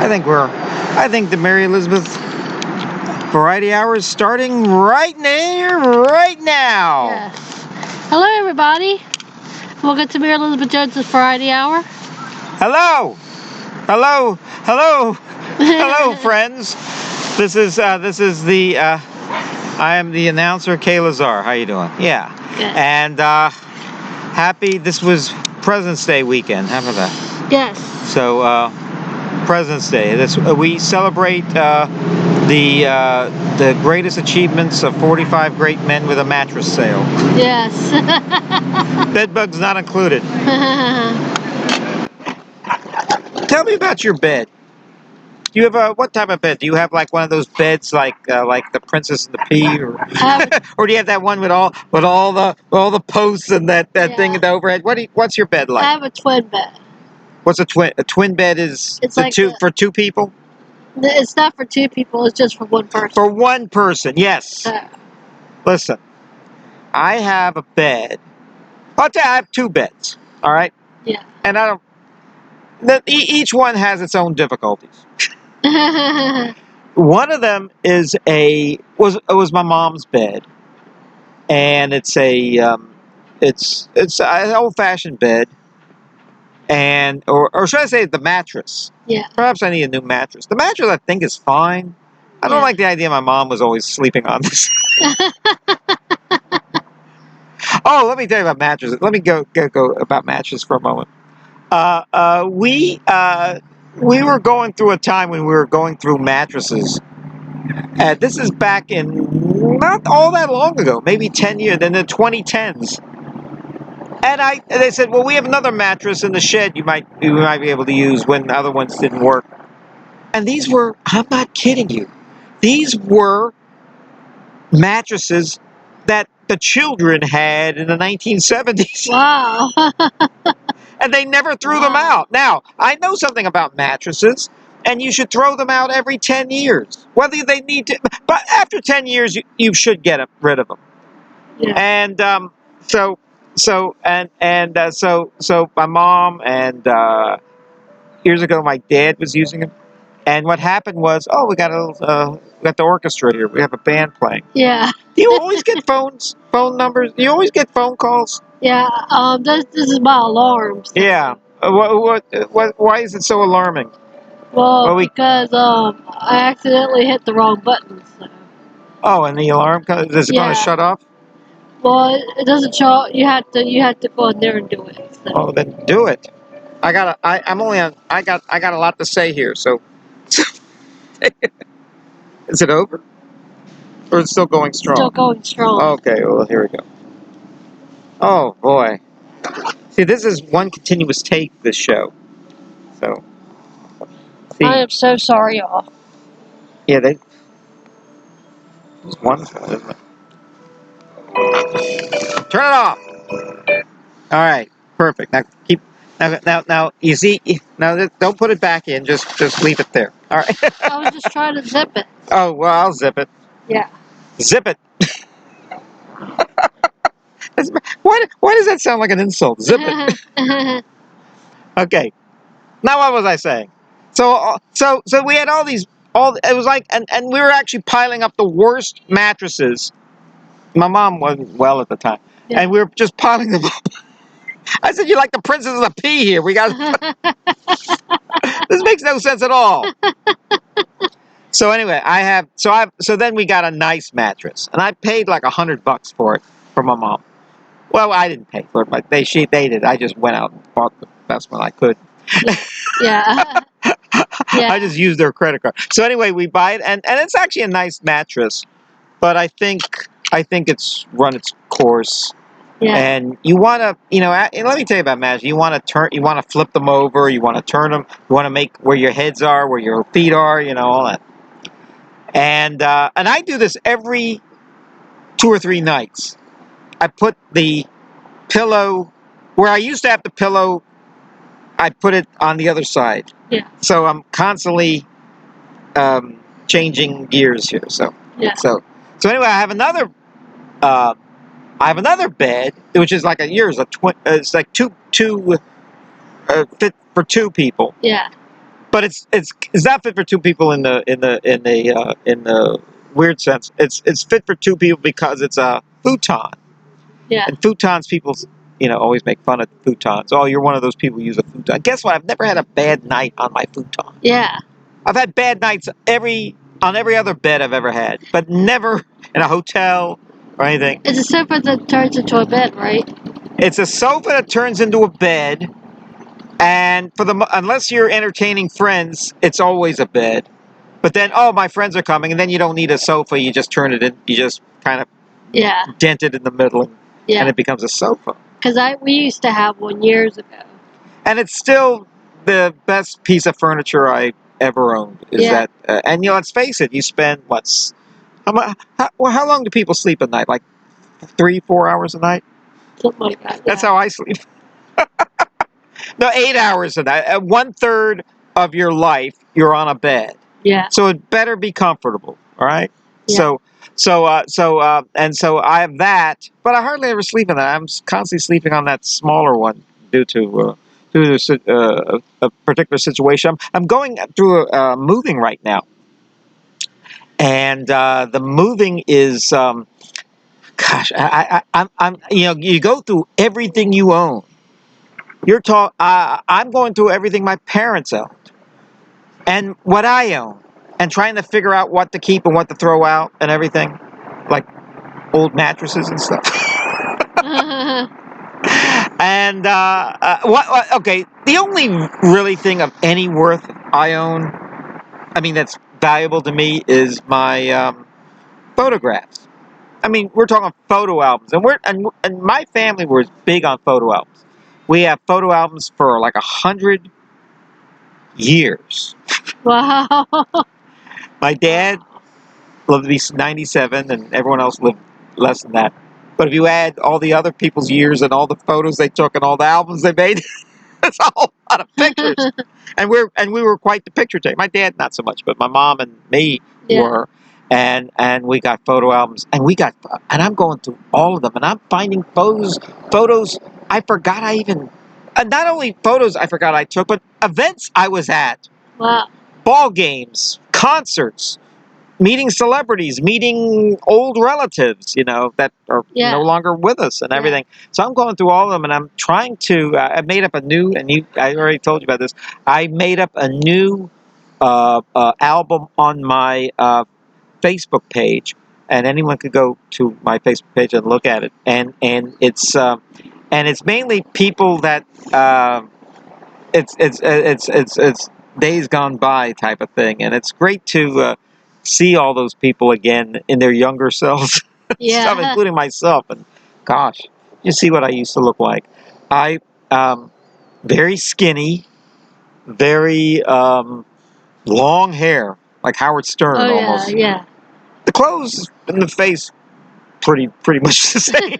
I think the Mary Elizabeth Variety Hour is starting right now. Yes. Hello, everybody. Welcome to Mary Elizabeth Jones's Variety Hour. Hello, friends. This is the. I am the announcer, Kaye Lazar. How you doing? Yeah. Good. And this was President's Day weekend. How about that? Yes. So President's Day. We celebrate the greatest achievements of 45 great men with a mattress sale. Yes. Bed bugs not included. Tell me about your bed. Do you have what type of bed? Do you have like one of those beds like the Princess and the Pea, or or do you have that one with all the posts and that thing at the overhead? What's your bed like? I have a twin bed. What's a twin? A twin bed is like for two people. It's not for two people. It's just for one person. For one person, yes. Listen, I have a bed. I have two beds. All right. Yeah. And I don't. Each one has its own difficulties. One of them was my mom's bed, and it's an old-fashioned bed, and or should I say the mattress? Yeah. Perhaps I need a new mattress. The mattress I think is fine. I don't like the idea my mom was always sleeping on this. Oh, let me tell you about mattresses. Let me go about mattresses for a moment. We were going through a time when we were going through mattresses. This is back in not all that long ago, maybe 10 years, in the 2010s. And they said, well, we have another mattress in the shed you might be able to use when the other ones didn't work. And these were, I'm not kidding you, these were mattresses that the children had in the 1970s. Wow. And they never threw them out. Now, I know something about mattresses, and you should throw them out every 10 years. Whether they need to, but after 10 years, you should get rid of them. Yeah. And so my mom and years ago, my dad was using them. And what happened was, we got the orchestra here. We have a band playing. Yeah. Do you always get phone numbers? Do you always get phone calls? Yeah. This is my alarm. So. Yeah. Why is it so alarming? Well, because I accidentally hit the wrong button. So. Oh, and the alarm is it going to shut off? Well, it doesn't show. You have to go in there and do it. So. Oh, then do it. I got a lot to say here. So, is it over? Or is it still going strong? Still going strong. Okay, well, here we go. Oh, boy. See, this is one continuous take, this show. So, see. I am so sorry, y'all. Yeah, it's wonderful, isn't it? Turn it off! Alright, perfect. Now, you see, now don't put it back in, just leave it there. Alright? I was just trying to zip it. Oh, well, I'll zip it. Yeah. Zip it. Why does that sound like an insult? Zip it. Okay. Now what was I saying? So we had it was like, and we were actually piling up the worst mattresses. My mom wasn't well at the time. Yeah. And we were just piling them up. I said, you're like the Princess of the Pea here. We got this makes no sense at all. So anyway, so then we got a nice mattress, and I paid like $100 for it for my mom. Well, I didn't pay for it, but they did. I just went out and bought the best one I could. Yeah. Yeah. I just used their credit card. So anyway, we buy it, and it's actually a nice mattress, but I think it's run its course. Yeah. And you want to, let me tell you about mattress. You want to flip them over. You want to turn them. You want to make where your heads are, where your feet are, all that. And I do this every 2 or 3 nights. I put the pillow where I used to have the pillow. I put it on the other side. Yeah. So I'm constantly changing gears here. So yeah. So anyway, I have another bed, which is like yours, a twin. It's like two fit for 2 people. Yeah. but it's not fit for two people in the weird sense. It's fit for two people because it's a futon. Yeah. And futons, people, always make fun of futons. Oh, you're one of those people who use a futon. Guess what? I've never had a bad night on my futon. Yeah. I've had bad nights on every other bed I've ever had, but never in a hotel or anything. It's a sofa that turns into a bed, right? It's a sofa that turns into a bed, and unless you're entertaining friends, it's always a bed. But then, oh, my friends are coming, and then you don't need a sofa. You just turn it in. You just kind of dent it in the middle, and it becomes a sofa. Because we used to have one years ago. And it's still the best piece of furniture I ever owned. Is that? And let's face it. You spend how long do people sleep at night? Like 3-4 hours a night. Something like that. That's how I sleep. No, 8 hours a night. 1/3 of your life, you're on a bed. Yeah. So it better be comfortable. All right. Yeah. So I have that, but I hardly ever sleep in that. I'm constantly sleeping on that smaller one due to a particular situation. I'm going through moving right now, and the moving is, gosh, I'm you go through everything you own. I'm going through everything my parents owned, and what I own, and trying to figure out what to keep and what to throw out and everything, like old mattresses and stuff. And okay, the only really thing of any worth I own, I mean that's valuable to me, is my photographs. I mean, we're talking photo albums, and my family was big on photo albums. We have photo albums for like 100 years. Wow. My dad lived to be 97, and everyone else lived less than that. But if you add all the other people's years and all the photos they took and all the albums they made, it's a whole lot of pictures. And we were quite the picture taker. My dad not so much, but my mom and me were. And we got photo albums, and I'm going through all of them, and I'm finding photos I forgot I even, not only photos I forgot I took, but events I was at. Wow. Ball games, concerts, meeting celebrities, meeting old relatives, that are no longer with us and everything. So I'm going through all of them, and I'm trying to, I made up a new, I already told you about this, I made up a new album on my Facebook page, and anyone could go to my Facebook page and look at it. And it's mainly people that, it's days gone by type of thing, and it's great to see all those people again in their younger selves, stuff, including myself. And gosh, you see what I used to look like. I very skinny, very long hair, like Howard Stern almost. Yeah. The clothes and the face, pretty much the same.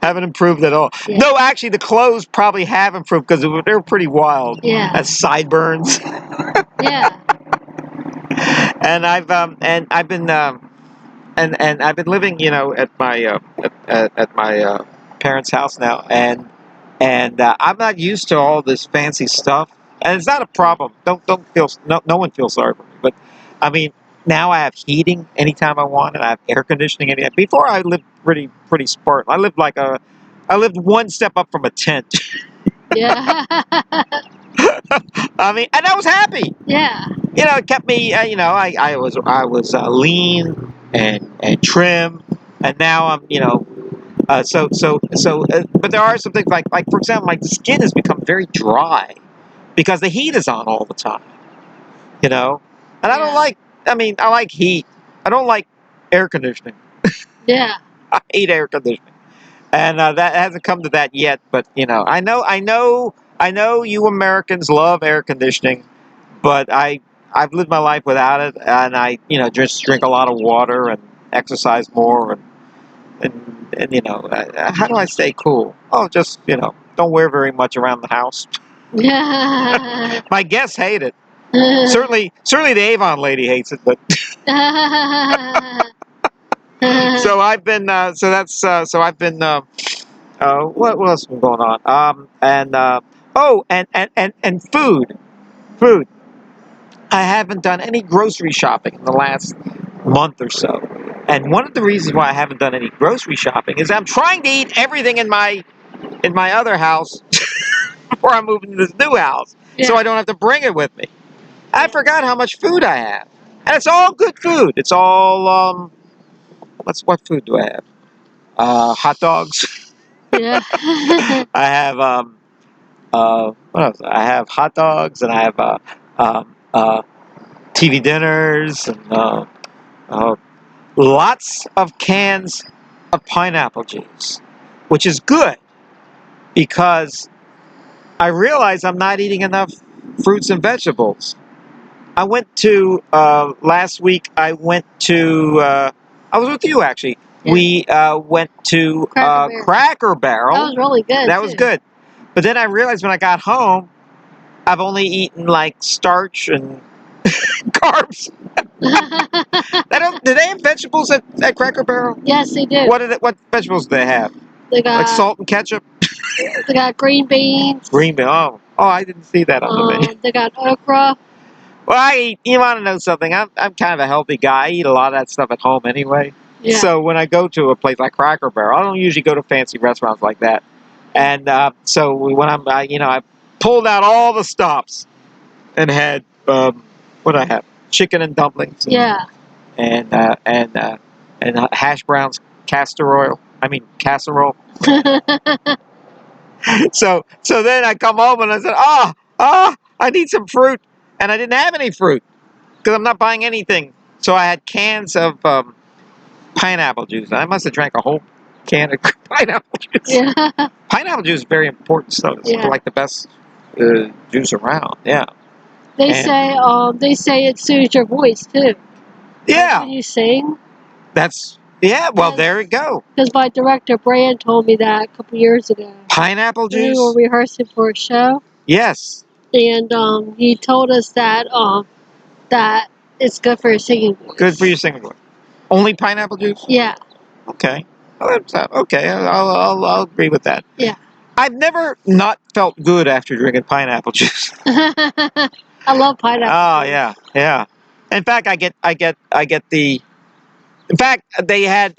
Haven't improved at all. Yeah. No, actually, the clothes probably have improved because they were pretty wild. Yeah. That's sideburns. Yeah. I've been I've been living, at my parents' house now, and I'm not used to all this fancy stuff, and it's not a problem. Don't feel, no one feels sorry for me, but I mean, now I have heating anytime I want, and I have air conditioning anytime. Before I lived pretty Spartan. I lived one step up from a tent. Yeah. I mean, and I was happy. Yeah. It kept me. I was lean and trim, and now I'm. But there are some things like for example, my skin has become very dry because the heat is on all the time. And I don't like. I mean, I like heat. I don't like air conditioning. Yeah. I hate air conditioning, and that hasn't come to that yet. But I know you Americans love air conditioning, but I've lived my life without it, and I just drink a lot of water and exercise more, and how do I stay cool? Oh, just don't wear very much around the house. Yeah. My guests hate it. Certainly the Avon lady hates it, but so I've been what else has been going on? And food. Food. I haven't done any grocery shopping in the last month or so. And one of the reasons why I haven't done any grocery shopping is I'm trying to eat everything in my other house before I'm moving to this new house, so I don't have to bring it with me. I forgot how much food I have, and it's all good food. It's all what food do I have? Hot dogs. Yeah. I have what else? I have hot dogs, and I have TV dinners, and lots of cans of pineapple juice, which is good because I realize I'm not eating enough fruits and vegetables. I went to last week. I went to. I was with you actually. Yeah. We went to Cracker Barrel. That was really good. That was good. But then I realized when I got home, I've only eaten like starch and carbs. Do they have vegetables at Cracker Barrel? Yes, they do. What vegetables do they have? They got Like salt and ketchup? They got green beans. Green bean. Oh, I didn't see that on the menu. They got okra. Well, I eat. You want to know something? I'm kind of a healthy guy. I eat a lot of that stuff at home anyway. Yeah. So when I go to a place like Cracker Barrel, I don't usually go to fancy restaurants like that. And so when I pulled out all the stops and had what I have, chicken and dumplings. Yeah. And hash browns, casserole. So then I come home and I said, I need some fruit, and I didn't have any fruit because I'm not buying anything. So I had cans of pineapple juice. I must have drank a whole can of pineapple juice. Yeah. Pineapple juice is very important stuff. It's like the best juice around. Yeah. They say it soothes your voice too. Yeah. When you sing. Well, there we go. Because my director Brand told me that a couple years ago. Pineapple juice. We were rehearsing for a show. Yes. And he told us that that it's good for your singing voice. Good for your singing voice. Only pineapple juice? Yeah. Okay. Okay. I'll agree with that. Yeah. I've never not felt good after drinking pineapple juice. I love pineapple juice. Oh yeah. In fact, I get the. In fact, they had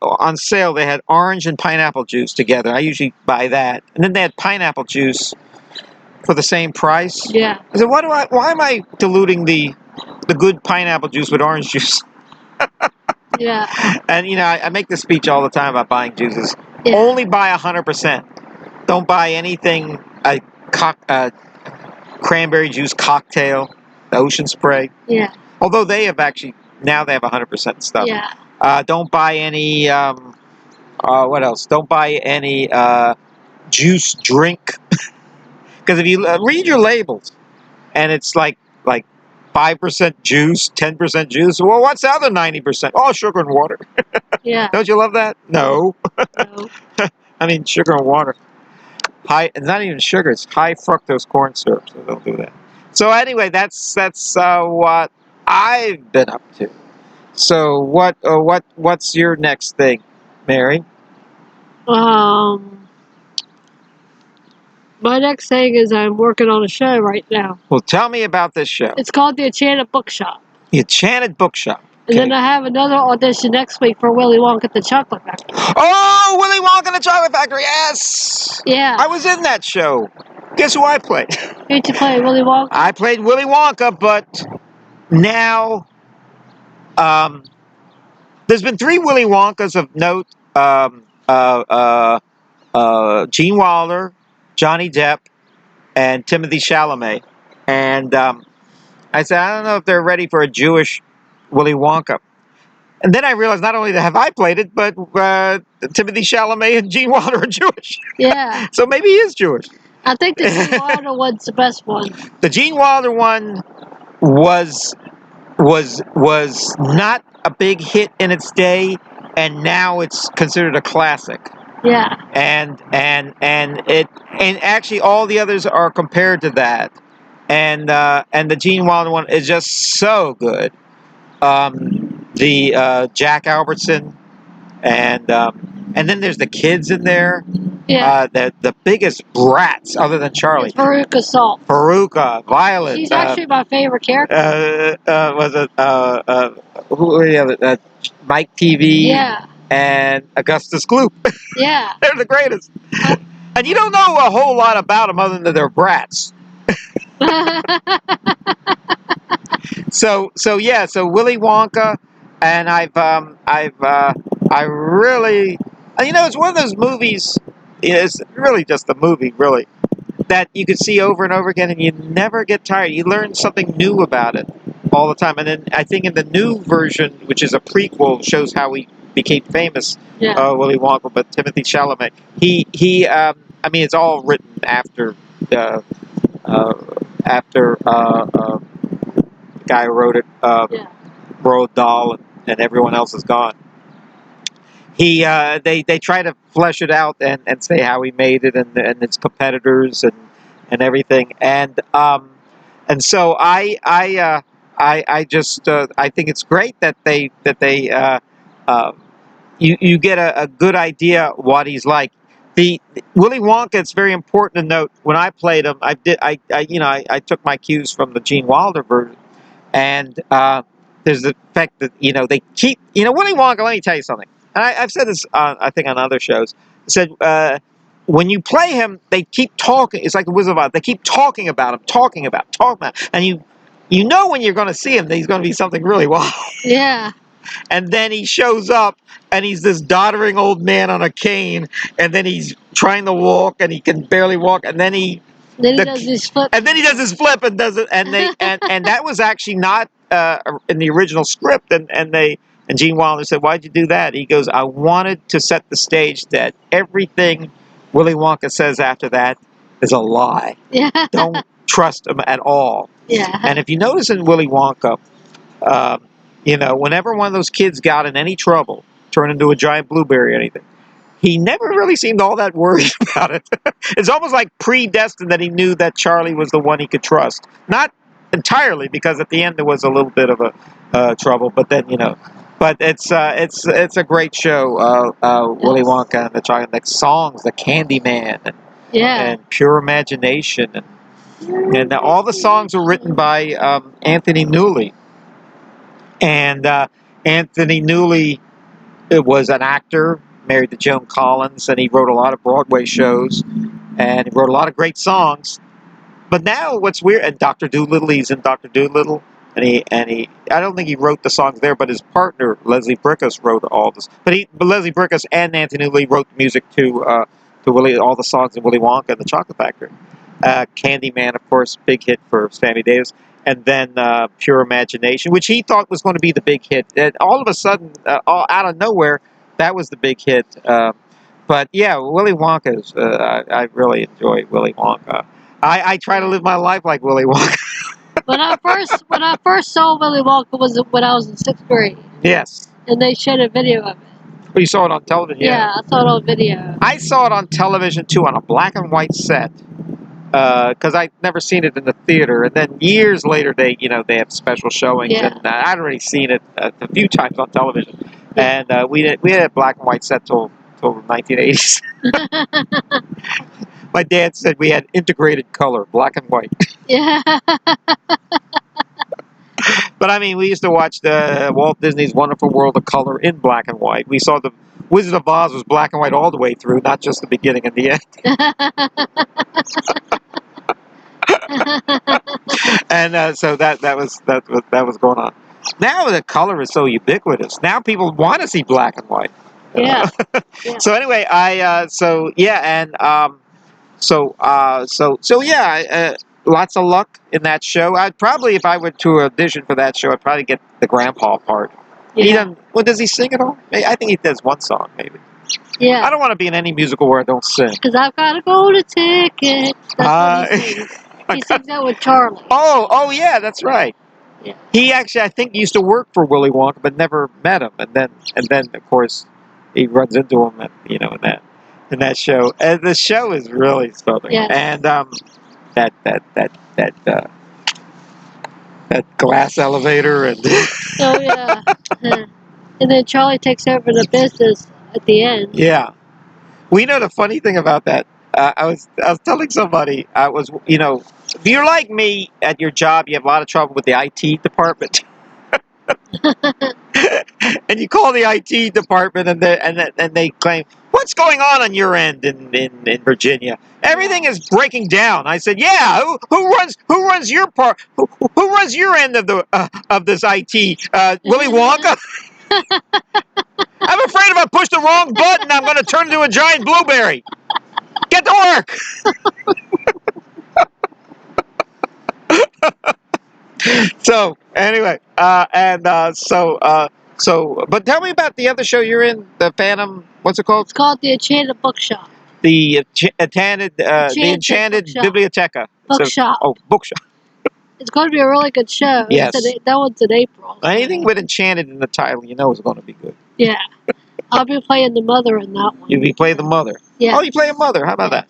on sale. They had orange and pineapple juice together. I usually buy that, and then they had pineapple juice for the same price. Yeah. I said, why am I diluting the good pineapple juice with orange juice? Yeah. And I make this speech all the time about buying juices. Yeah. Only buy 100%. Don't buy anything cranberry juice cocktail, the Ocean Spray. Yeah. Although they have 100% stuff. Yeah. Don't buy any. What else? Don't buy any juice drink. Because if you read your labels, and it's like 5% juice, 10% juice. Well, what's the other 90%? Oh, sugar and water. Yeah. Don't you love that? No. No. I mean, sugar and water. It's not even sugar. It's high fructose corn syrup. So don't do that. So anyway, that's what I've been up to. So what's your next thing, Mary? My next thing is I'm working on a show right now. Well, tell me about this show. It's called The Enchanted Bookshop. The Enchanted Bookshop. Okay. And then I have another audition next week for Willy Wonka at the Chocolate Factory. Oh, Willy Wonka and the Chocolate Factory, yes! Yeah. I was in that show. Guess who I played? Who'd you play, Willy Wonka? I played Willy Wonka, but now there's been 3 Willy Wonkas of note. Gene Wilder, Johnny Depp, and Timothy Chalamet. And I said, I don't know if they're ready for a Jewish Willy Wonka. And then I realized not only have I played it, but Timothy Chalamet and Gene Wilder are Jewish. Yeah. So maybe he is Jewish. I think the Gene Wilder one's the best one. The Gene Wilder one was not a big hit in its day, and now it's considered a classic. Yeah. And actually all the others are compared to that. And the Gene Wilder one is just so good. The Jack Albertson, and then there's the kids in there. Yeah. The biggest brats other than Charlie. It's Veruca Salt. Veruca, Violet. She's actually my favorite character. Was it who were the other? Mike TV. Yeah. And Augustus Gloop. Yeah. They're the greatest. And you don't know a whole lot about them other than they're brats. So Willy Wonka, and I really, it's one of those movies. It's really just a movie, really, that you could see over and over again, and you never get tired. You learn something new about it all the time. And then I think in the new version, which is a prequel, shows how he became famous. Yeah. Willy Wonka, but Timothy Chalamet. It's all written after uh, the guy who wrote it, Roald Dahl, and everyone else is gone. They try to flesh it out and say how he made it and its competitors and everything, and so I just I think it's great that they you get a good idea what he's like. The Willy Wonka, it's very important to note, when I played him, I took my cues from the Gene Wilder version, and there's the fact that they keep Willy Wonka. Let me tell you something. And I've said this I think on other shows. I said when you play him, they keep talking. It's like the Wizard of Oz. They keep talking about him, talking about, and you know when you're going to see him that he's going to be something really wild. Yeah. And then he shows up, and he's this doddering old man on a cane, and then he's trying to walk, and he can barely walk, and then he does his flip. And then he does his flip and does it, and that was actually not in the original script, and Gene Wilder said, "Why'd you do that?" He goes, "I wanted to set the stage that everything Willy Wonka says after that is a lie. Yeah. Don't trust him at all." Yeah. And if you notice in Willy Wonka, whenever one of those kids got in any trouble, turned into a giant blueberry or anything, he never really seemed all that worried about it. It's almost like predestined that he knew that Charlie was the one he could trust. Not entirely, because at the end there was a little bit of a trouble, but then But it's a great show. Willy Wonka and the songs, the Candyman, and Pure Imagination, and all the songs were written by Anthony Newley. And Anthony Newley was an actor, married to Joan Collins, and he wrote a lot of Broadway shows, and he wrote a lot of great songs. But now what's weird, and Dr. Dolittle, he's in Dr. Dolittle, and he I don't think he wrote the songs there, but his partner Leslie Bricusse wrote all this. But Leslie Bricusse and Anthony Lee wrote the music to all the songs in Willy Wonka and the Chocolate Factory. Candyman, of course, big hit for Sammy Davis, and then Pure Imagination, which he thought was going to be the big hit. And all of a sudden, out of nowhere, that was the big hit. But yeah, Willy Wonka is. I really enjoy Willy Wonka. I try to live my life like Willy Wonka. When I first saw Willy Wonka was when I was in 6th grade. Yes. And they showed a video of it. Oh, you saw it on television? Yeah, I saw it on video. I saw it on television too, on a black and white set, because I'd never seen it in the theater. And then years later, they have special showings, and I'd already seen it a few times on television. Yeah. And we had a black and white set till the 1980s. My dad said we had integrated color, black and white. Yeah. But I mean, we used to watch the Walt Disney's Wonderful World of Color in black and white. We saw the Wizard of Oz was black and white all the way through, not just the beginning and the end. And so that was going on. Now the color is so ubiquitous. Now people want to see black and white. Yeah. So anyway, lots of luck in that show. I'd probably, if I were to audition for that show, I'd probably get the grandpa part. Yeah. Does he sing at all? I think he does one song, maybe. Yeah. I don't want to be in any musical where I don't sing. Because I've got a golden ticket. That's what he sings. He sings that with Charlie. Oh yeah, that's right. Yeah. He actually, I think, used to work for Willy Wonka, but never met him. And then of course, he runs into him, in that show. And the show is really something. Yes. And that glass elevator and. Oh yeah. And then Charlie takes over the business at the end. Yeah. We know the funny thing about that. I was telling somebody if you're like me at your job, you have a lot of trouble with the IT department, and you call the IT department and they claim what's going on your end in Virginia. Everything is breaking down. I said, yeah. Who runs your part? Who runs your end of the of this IT? Willy Wonka. I'm afraid if I push the wrong button, I'm going to turn into a giant blueberry. Get to work. So anyway, but tell me about the other show you're in, the Phantom. What's it called? It's called the Enchanted Bookshop. The Enchanted Bookshop. Biblioteca. Bookshop. Bookshop. It's going to be a really good show. Yes. That one's in April. So. Anything with Enchanted in the title, you know, is going to be good. Yeah. I'll be playing the mother in that one. You'll be playing the mother. Yeah. Oh, you play a mother. How about that?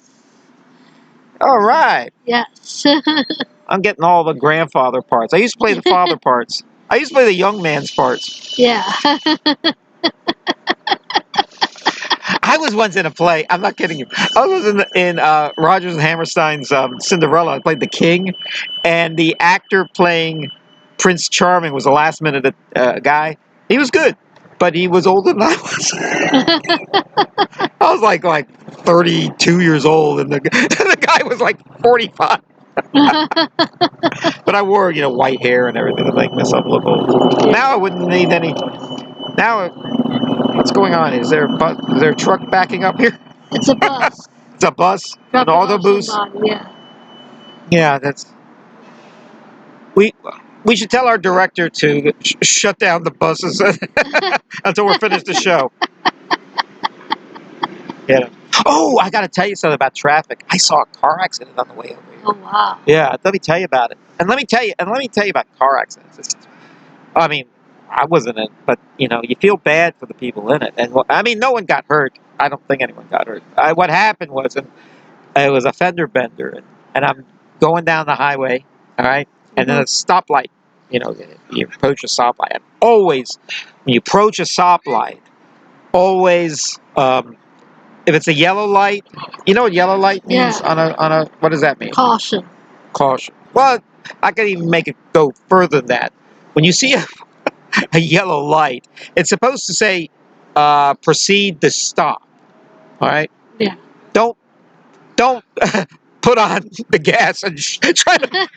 All right. Yes. I'm getting all the grandfather parts. I used to play the father parts. I used to play the young man's parts. Yeah. I was once in a play. I'm not kidding you. I was in Rodgers and Hammerstein's Cinderella. I played the king, and the actor playing Prince Charming was a last-minute guy. He was good, but he was older than I was. I was like 32 years old, and the guy was like 45. But I wore white hair and everything to make myself look old. Now I wouldn't need any. Now, what's going on? Is there a truck backing up here? It's a bus. It's a bus, an autobus. Yeah. Yeah, we should tell our director to shut down the buses until we're finished the show. Yeah. Oh, I got to tell you something about traffic. I saw a car accident on the way over here. Oh wow. Yeah, let me tell you about it. And let me tell you about car accidents. I mean, I wasn't in, but you feel bad for the people in it. And I mean, no one got hurt. I don't think anyone got hurt. What happened was, it was a fender bender, and I'm going down the highway, all right, and then a stoplight. You approach a stoplight, and always when you approach a stoplight, always if it's a yellow light, you know what yellow light means on a what does that mean? Caution. Caution. Well, I can even make it go further than that. When you see a yellow light, it's supposed to say proceed to stop. All right. Yeah. Don't put on the gas and try to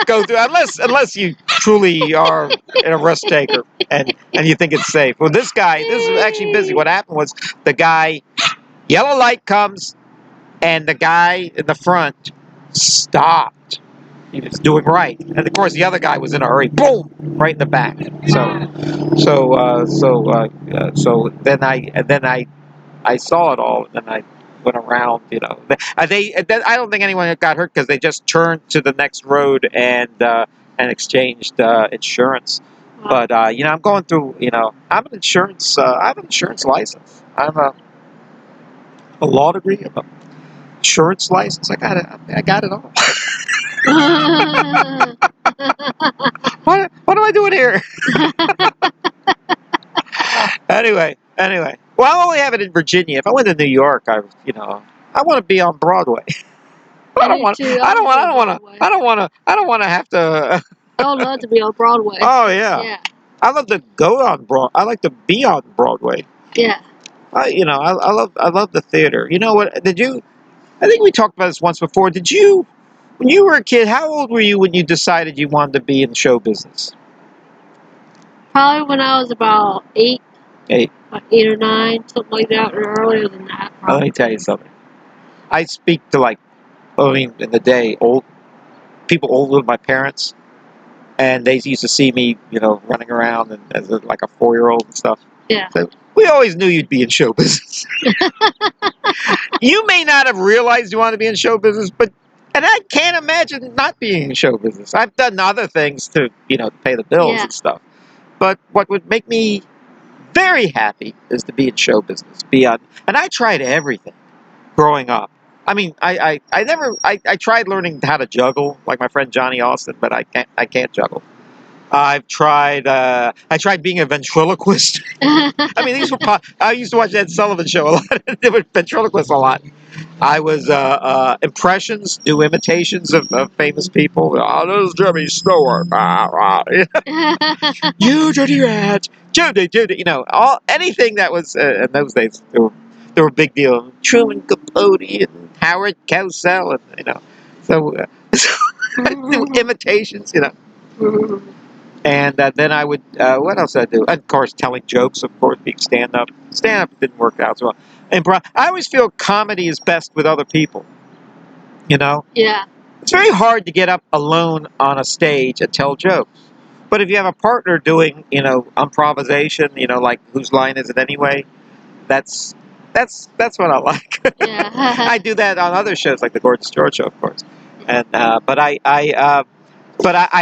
go through, unless you truly are a risk taker and you think it's safe. Well, this is actually busy. What happened was the guy, yellow light comes, and the guy in the front stopped. He was doing right, and of course the other guy was in a hurry. Boom! Right in the back. So then I saw it all, and then I went around. I don't think anyone got hurt because they just turned to the next road and exchanged insurance. Wow. But I'm going through. I'm an insurance. I have an insurance license. I'm a law degree. I'm a insurance license. I got it. I got it all. What am I doing here? Anyway. Well, I only have it in Virginia. If I went to New York, I want to be on Broadway. I don't want to have to. I would love to be on Broadway. Oh yeah. Yeah. I love to go on Broadway. I like to be on Broadway. Yeah. I love the theater. You know what? I think we talked about this once before. When you were a kid, how old were you when you decided you wanted to be in show business? Probably when I was about 8. 8. About 8 or 9, something like that, or earlier than that. Let me tell you something. I speak to in the day, people older than my parents, and they used to see me, running around and as a 4-year-old and stuff. Yeah. So we always knew you'd be in show business. You may not have realized you want to be in show business, and I can't imagine not being in show business. I've done other things to pay the bills and stuff. But what would make me very happy is to be in show business. And I tried everything growing up. I mean, I tried learning how to juggle, like my friend Johnny Austin, but I can't juggle. I've tried. I tried being a ventriloquist. I mean, these were. I used to watch that Sullivan Show a lot. They were ventriloquists a lot. I was do imitations of famous people. Oh, this is Jimmy Stewart. You dirty rat, Judy, Judy. You know, all anything that was in those days. They were a big deal. Truman Capote and Howard Cosell, and you know, so, so imitations. You know, and then I would. What else did I do? Of course, telling jokes. Of course, being stand up. Stand up didn't work out so well. Improv. I always feel comedy is best with other people. You know, Yeah. it's very hard to get up alone on a stage and tell jokes. But if you have a partner doing, you know, improvisation, you know, like whose line is it anyway? That's that's what I like. Yeah. I do that on other shows like the Gordon Stewart Show, of course. And I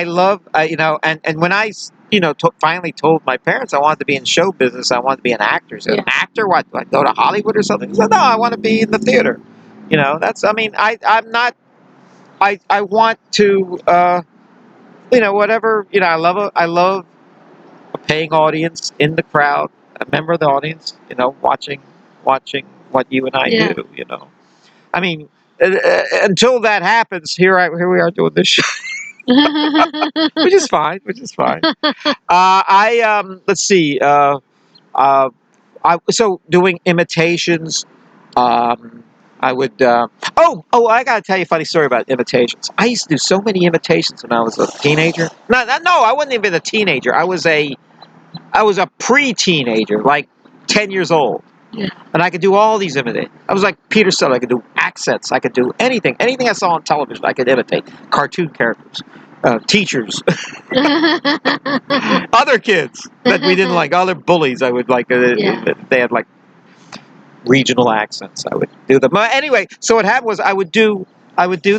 love you know, and when you know finally told my parents I wanted to be in show business, I wanted to be an actor. So Yeah. an actor, what? Do I go to Hollywood or something? I said, no, I want to be in the theater. You know, that's. I mean, I'm not. I want to. You know, whatever. You know, I love a paying audience in the crowd, a member of the audience. You know, watching what you and I Yeah. do. You know, I mean, until that happens, here we are doing this show, which is fine. Which is fine. Let's see. So doing imitations. Um, I would. I gotta tell you a funny story about imitations. I used to do so many imitations when I was a teenager. No, I wasn't even a teenager. I was a pre-teenager, like 10 years old. Yeah. And I could do all these imitations. I was like Peter said, I could do accents. I could do anything. Anything I saw on television, I could imitate. Cartoon characters, teachers, other kids that we didn't like, other bullies. I would like. Yeah. They had like regional accents. I would do them. Anyway, so what happened was I would do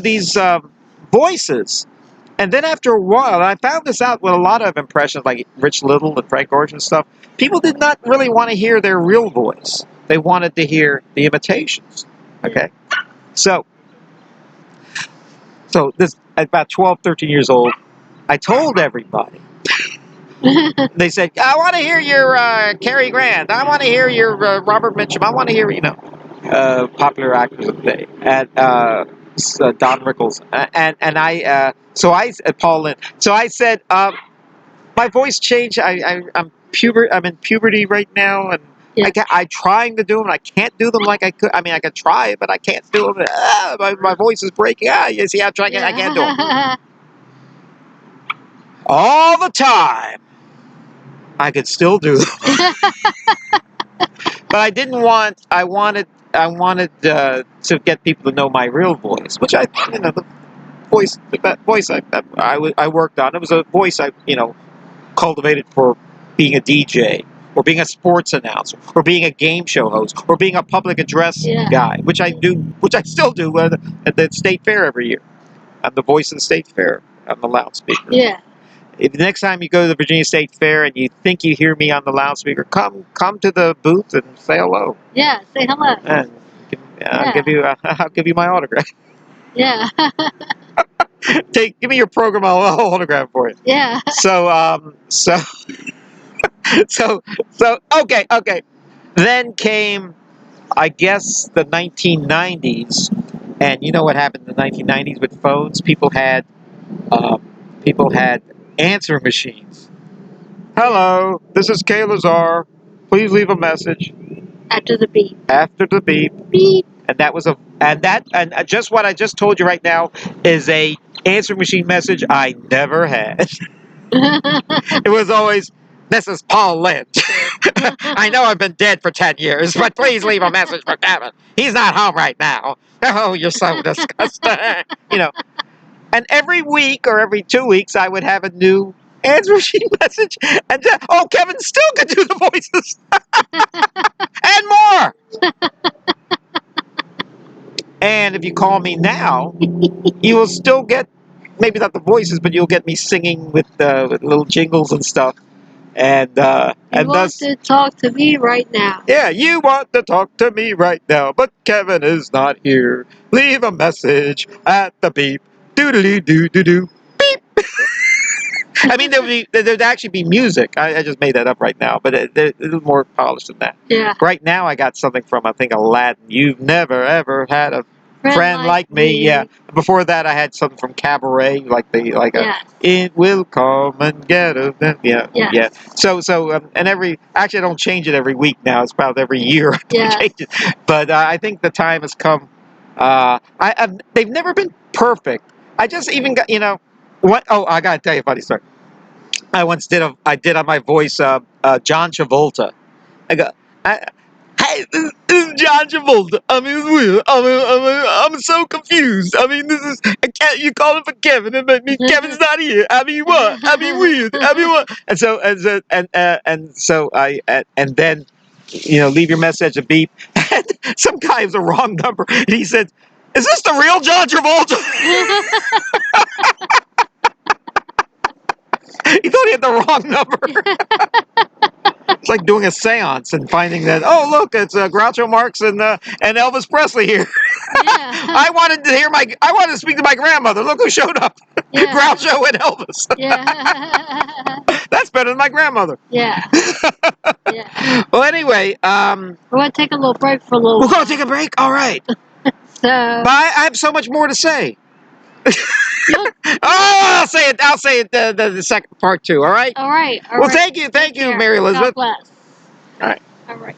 these voices. And then after a while, and I found this out with a lot of impressions like Rich Little and Frank Ocean and stuff, people did not really want to hear their real voice. They wanted to hear the imitations. Okay? So this at about 12, 13 years old, I told everybody. They said, I want to hear your Cary Grant. I want to hear your Robert Mitchum. I want to hear, you know, popular actors of the day. And Don Rickles. Paul Lynde. So I said, my voice changed. I'm in puberty right now, and Yeah. I'm trying to do them. I can't do them like I could. I mean, I could try it, but I can't do them. My voice is breaking. You see, I'm trying. I can't do them all the time. I could still do them, but I didn't want. I wanted to get people to know my real voice, which you know, the voice I worked on. It was a voice cultivated for being a DJ or being a sports announcer or being a game show host or being a public address guy, which I still do at the state fair every year. I'm the voice of the state fair. I'm the loudspeaker. Yeah. If the next time you go to the Virginia State Fair and you think you hear me on the loudspeaker, come to the booth and say hello. Yeah. Say hello. And I'll give you my autograph. Yeah. Give me your program. I'll autograph for you. Yeah. Okay. Then came, I guess, the 1990s, and you know what happened in the 1990s with phones? People had answer machines. Hello, this is Kaye Lazar. Please leave a message After the beep. after the beep. Beep. And that was and just what I just told you right now is a answer machine message I never had. It was always, this is Paul Lynch. I know I've been dead for 10 years, but please leave a message for Kevin. He's not home right now. Oh, you're so disgusting. You know, and every week or every 2 weeks, I would have a new answer machine message. And Kevin still could do the voices and more. And if you call me now, you will still get, maybe not the voices, but you'll get me singing with little jingles and stuff. And You want to talk to me right now. Yeah, you want to talk to me right now, but Kevin is not here. Leave a message at the beep. Doo-doo-doo-doo-doo. Beep. I mean, there'd actually be music. I just made that up right now, but it was more polished than that. Yeah. Right now, I got something from, I think, Aladdin. You've never ever had a friend like me. Yeah. Before that, I had something from Cabaret, Yes. it will come and get us. Yeah. Yes. Yeah. So and actually, I don't change it every week now. It's about every year I Yes. change it. But I think the time has come. They've never been perfect. I just even got, what? Oh, I gotta tell you a funny story. I did on my voice, John Travolta. I go, hey, this is John Travolta. I mean, it's weird. I'm so confused. I mean, you call him for Kevin, and Kevin's not here. I mean, what? I mean, weird. I mean, what? And so and then, leave your message a beep. And some guy was a wrong number, and he said, "Is this the real John Travolta?" He thought he had the wrong number. It's like doing a seance and finding that, oh, look, it's Groucho Marx and Elvis Presley here. Yeah. I wanted to speak to my grandmother. Look who showed up. Yeah. Groucho and Elvis. Yeah. That's better than my grandmother. Yeah. Yeah. Well, anyway, We're going to take a little break for a little we're while. going to take a break. All right. So. But I have so much more to say. Oh, I'll say it the second part too. All right. All right. Well, thank you, Take care. Mary Elizabeth. God bless. All right. All right.